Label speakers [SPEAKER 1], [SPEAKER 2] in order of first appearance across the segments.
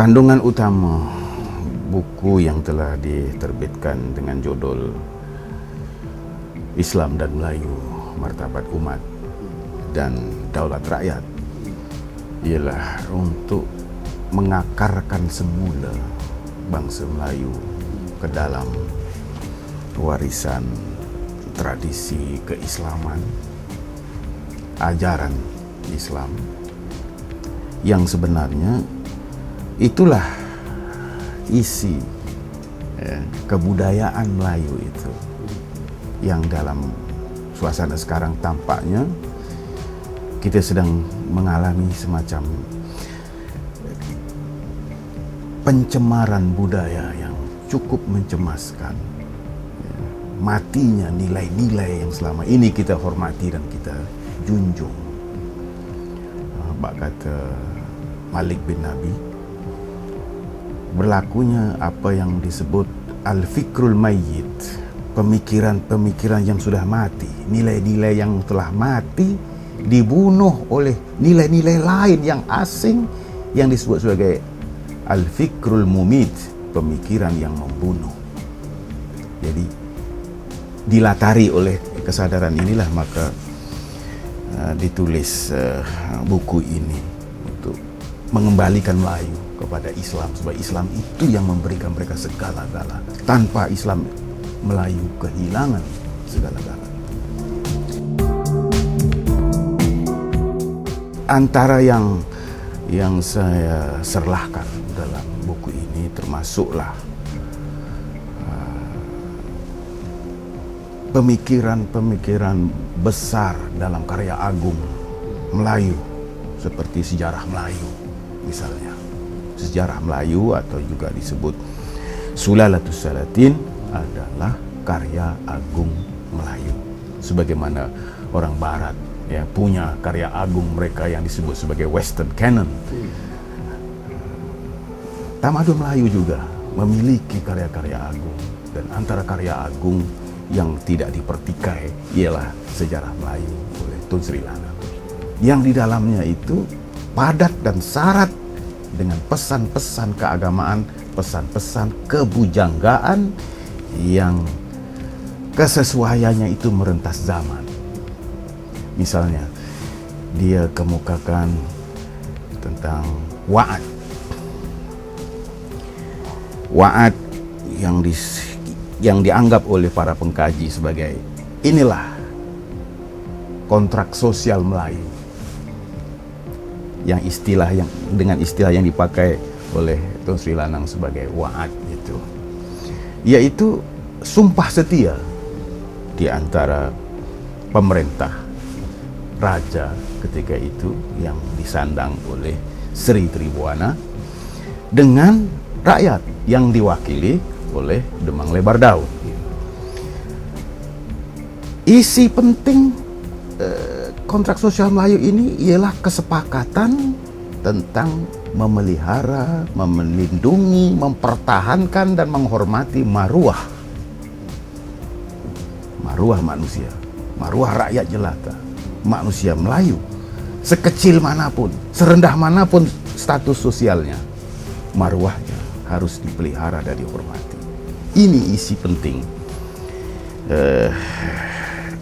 [SPEAKER 1] Kandungan utama buku yang telah diterbitkan dengan judul Islam dan Melayu, Martabat Umat dan Daulat Rakyat ialah untuk mengakarkan semula bangsa Melayu ke dalam warisan tradisi keislaman, ajaran Islam yang sebenarnya itulah isi kebudayaan Melayu itu yang dalam suasana sekarang tampaknya kita sedang mengalami semacam pencemaran budaya yang cukup mencemaskan. Matinya nilai-nilai yang selama ini kita hormati dan kita junjung. Bak kata Malik bin Nabi, berlakunya apa yang disebut al-fikrul mayyit, pemikiran-pemikiran yang sudah mati, nilai-nilai yang telah mati dibunuh oleh nilai-nilai lain yang asing yang disebut sebagai al-fikrul mumit, pemikiran yang membunuh. Jadi dilatari oleh kesadaran inilah maka ditulis buku ini untuk mengembalikan Melayu kepada Islam, sebab Islam itu yang memberikan mereka segala-gala. Tanpa Islam, Melayu kehilangan segala-gala. Antara yang saya serlahkan dalam buku ini termasuklah pemikiran-pemikiran besar dalam karya agung Melayu seperti sejarah Melayu misalnya. Sejarah Melayu atau juga disebut Sulalatus Salatin adalah karya agung Melayu. Sebagaimana orang Barat ya punya karya agung mereka yang disebut sebagai Western Canon. Tamadun Melayu juga memiliki karya-karya agung, dan antara karya agung yang tidak dipertikai ialah sejarah Melayu oleh Tun Sri Lanang, yang di dalamnya itu padat dan syarat dengan pesan-pesan keagamaan, pesan-pesan kebujanggaan yang kesesuaiannya itu merentas zaman. Misalnya, dia kemukakan tentang wa'ad. Wa'ad yang dianggap oleh para pengkaji sebagai inilah kontrak sosial Melayu. Dengan istilah yang dipakai oleh Tun Sri Lanang sebagai wa'ad itu, yaitu sumpah setia di antara pemerintah raja ketika itu yang disandang oleh Sri Tribuana dengan rakyat yang diwakili oleh Demang Lebar Daun. Isi penting kontrak sosial Melayu ini ialah kesepakatan tentang memelihara, melindungi, mempertahankan dan menghormati maruah manusia, maruah rakyat jelata, manusia Melayu, sekecil manapun, serendah manapun status sosialnya, maruahnya harus dipelihara dan dihormati. Ini isi penting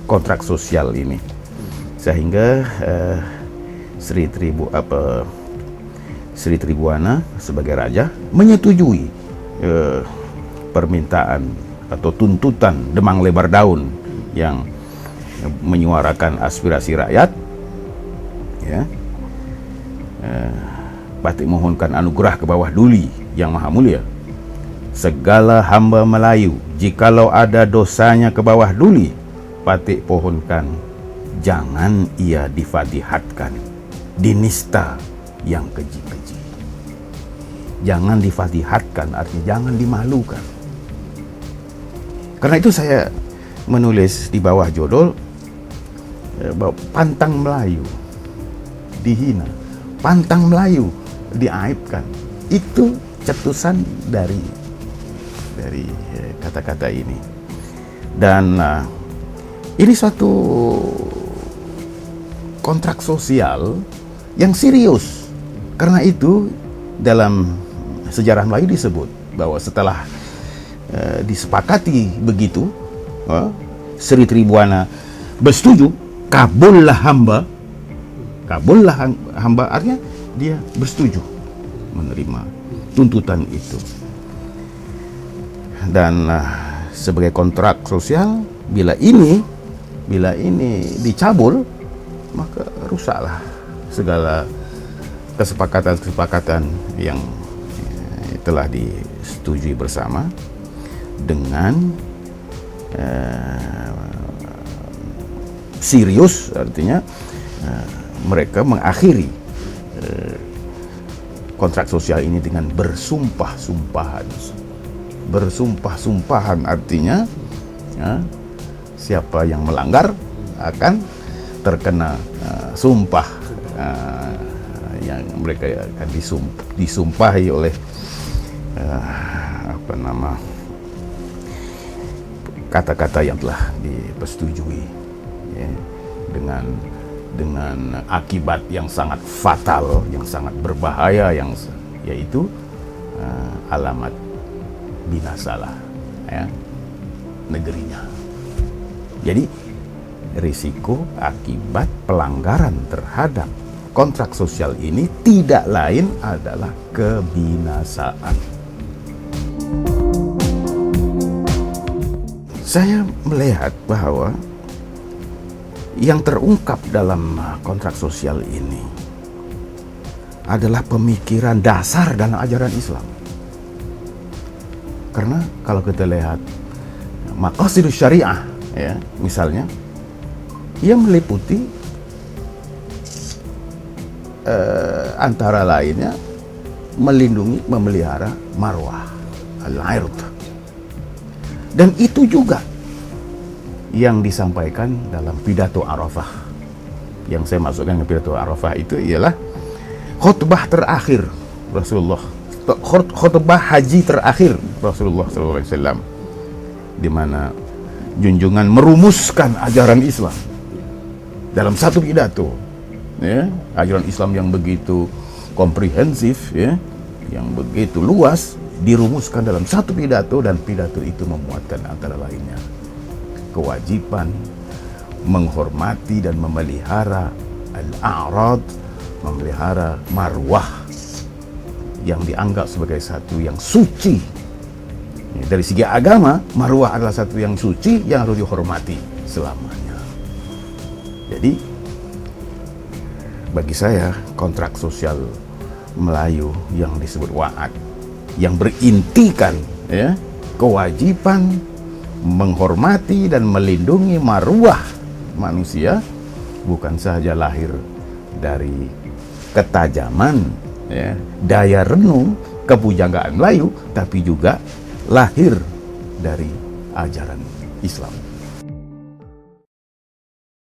[SPEAKER 1] kontrak sosial ini, sehingga Sri Tribuana sebagai raja menyetujui permintaan atau tuntutan Demang Lebar Daun yang menyuarakan aspirasi rakyat, ya, batik mohonkan anugerah ke bawah Duli yang maha mulia. Segala hamba Melayu, jikalau ada dosanya ke bawah Duli, batik pohonkan jangan ia difadihatkan, dinista yang keji-keji. Jangan difadihatkan artinya jangan dimalukan. Karena itu saya menulis di bawah judul bahwa pantang Melayu dihina, pantang Melayu diaibkan. Itu cetusan dari kata-kata ini. Dan ini suatu kontrak sosial yang serius. Karena itu dalam sejarah Melayu disebut bahwa setelah disepakati begitu, Sri Tribuana bersetuju, kabullah hamba artinya dia bersetuju menerima tuntutan itu. Dan sebagai kontrak sosial, bila ini dicabul, maka rusaklah segala kesepakatan yang telah disetujui bersama dengan serius, artinya mereka kontrak sosial ini dengan bersumpah-sumpahan artinya siapa yang melanggar akan terkena sumpah yang mereka akan disumpahi oleh kata-kata yang telah dipersetujui, ya, dengan akibat yang sangat fatal, yang sangat berbahaya, yaitu alamat binasalah, ya, negerinya. Jadi risiko akibat pelanggaran terhadap kontrak sosial ini tidak lain adalah kebinasaan. Saya melihat bahwa yang terungkap dalam kontrak sosial ini adalah pemikiran dasar dalam ajaran Islam. Karena kalau kita lihat maqasidus syariah, ya, misalnya, ia meliputi antara lainnya melindungi, memelihara marwah al-ird. Dan itu juga yang disampaikan dalam pidato Arafah. Yang saya maksudkan ke pidato Arafah itu ialah khutbah terakhir Rasulullah, khutbah haji terakhir Rasulullah SAW, di mana junjungan merumuskan ajaran Islam dalam satu pidato, ya, ajaran Islam yang begitu komprehensif, ya, yang begitu luas, dirumuskan dalam satu pidato, dan pidato itu memuatkan antara lainnya kewajiban menghormati dan memelihara al-a'rad, memelihara marwah yang dianggap sebagai satu yang suci. Dari segi agama, marwah adalah satu yang suci yang harus dihormati selamanya. Jadi bagi saya kontrak sosial Melayu yang disebut wa'ad, yang berintikan, ya, kewajiban menghormati dan melindungi marwah manusia, bukan saja lahir dari ketajaman, ya, daya renung kepujagaan Melayu, tapi juga lahir dari ajaran Islam.